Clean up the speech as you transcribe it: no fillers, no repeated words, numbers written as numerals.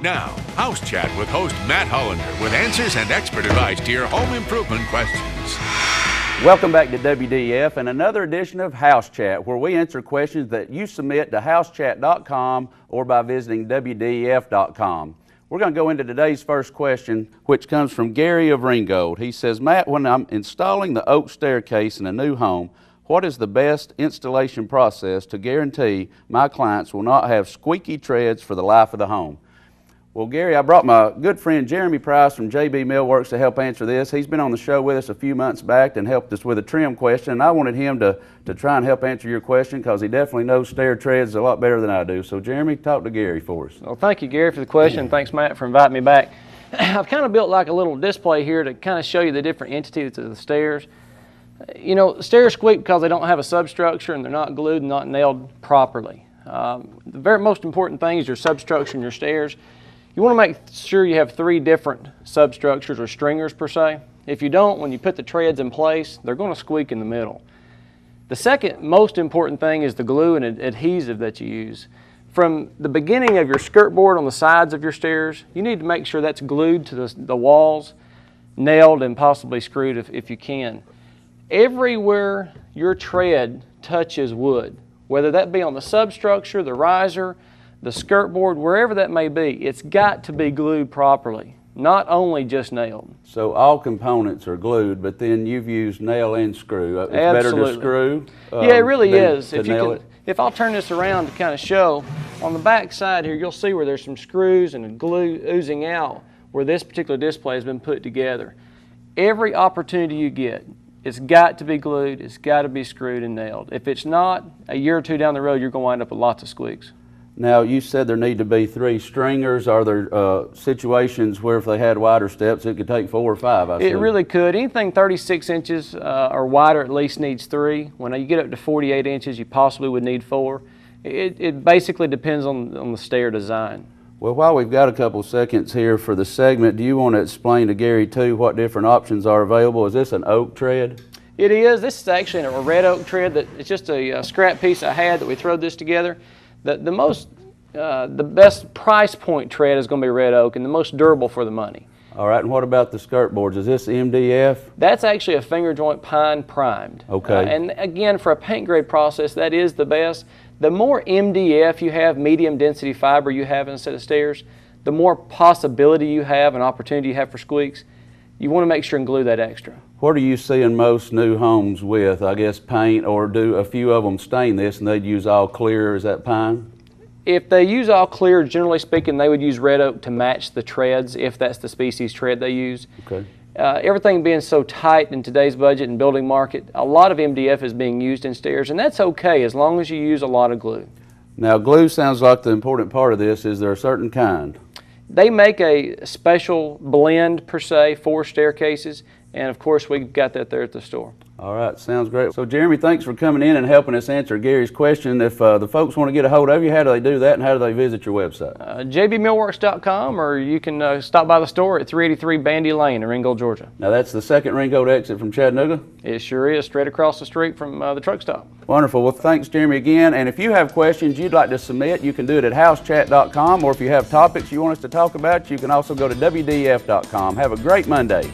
Now, House Chat with host Matt Hollander with answers and expert advice to your home improvement questions. Welcome back to WDF and another edition of House Chat, where we answer questions that you submit to HouseChatt.com or by visiting WDF.com. We're going to go into today's first question, which comes from Gary of Ringgold. He says, Matt, when I'm installing the oak staircase in a new home, what is the best installation process to guarantee my clients will not have squeaky treads for the life of the home? Well, Gary, I brought my good friend Jeremy Price from JB Millworks to help answer this. He's been on the show with us a few months back and helped us with a trim question, and I wanted him to try and help answer your question because he definitely knows stair treads a lot better than I do. So, Jeremy, talk to Gary for us. Well, thank you, Gary, for the question. Thanks, Matt, for inviting me back. I've kind of built like a little display here to kind of show you the different entities of the stairs. You know, stairs squeak because they don't have a substructure and they're not glued and not nailed properly. The very most important thing is your substructure and your stairs. You want to make sure you have three different substructures or stringers per se. If you don't, when you put the treads in place, they're going to squeak in the middle. The second most important thing is the glue and adhesive that you use. From the beginning of your skirt board on the sides of your stairs, you need to make sure that's glued to the walls, nailed and possibly screwed if you can. Everywhere your tread touches wood, whether that be on the substructure, the riser, the skirt board, wherever that may be, it's got to be glued properly, not only just nailed. So all components are glued, but then you've used nail and screw. It's Absolutely. better to screw? Yeah, it really is. If I'll turn this around to kind of show, on the back side here, you'll see where there's some screws and glue oozing out where this particular display has been put together. Every opportunity you get, it's got to be glued, it's got to be screwed and nailed. If it's not, a year or two down the road, you're going to wind up with lots of squeaks. Now, you said there need to be three stringers. Are there situations where if they had wider steps, it could take 4 or 5? It really could. Anything 36 inches or wider at least needs 3. When you get up to 48 inches, you possibly would need 4. It basically depends on the stair design. Well, while we've got a couple seconds here for the segment, do you want to explain to Gary, too, what different options are available? Is this an oak tread? It is. This is actually a red oak tread. It's just a scrap piece I had that we threw this together. The best price point tread is going to be red oak and the most durable for the money. All right, and what about the skirt boards? Is this MDF? That's actually a finger joint pine primed. Okay. And again, for a paint grade process, that is the best. The more MDF you have, medium density fiber you have in a set of stairs, the more possibility you have and opportunity you have for squeaks. You want to make sure and glue that extra. What are you seeing most new homes with? I guess paint, or do a few of them stain this and they'd use all clear? Is that pine? If they use all clear, generally speaking, they would use red oak to match the treads if that's the species tread they use. Okay. Everything being so tight in today's budget and building market, a lot of MDF is being used in stairs, and that's okay as long as you use a lot of glue. Now, glue sounds like the important part of this. Is there a certain kind? They make a special blend, per se, for staircases, and of course we've got that there at the store. All right, sounds great. So, Jeremy, thanks for coming in and helping us answer Gary's question. If the folks want to get a hold of you, how do they do that, and how do they visit your website? jbmillworks.com, or you can stop by the store at 383 Bandy Lane in Ringgold, Georgia. Now, that's the second Ringgold exit from Chattanooga? It sure is, straight across the street from the truck stop. Wonderful. Well, thanks, Jeremy, again. And if you have questions you'd like to submit, you can do it at HouseChat.com, or if you have topics you want us to talk about, you can also go to WDF.com. Have a great Monday.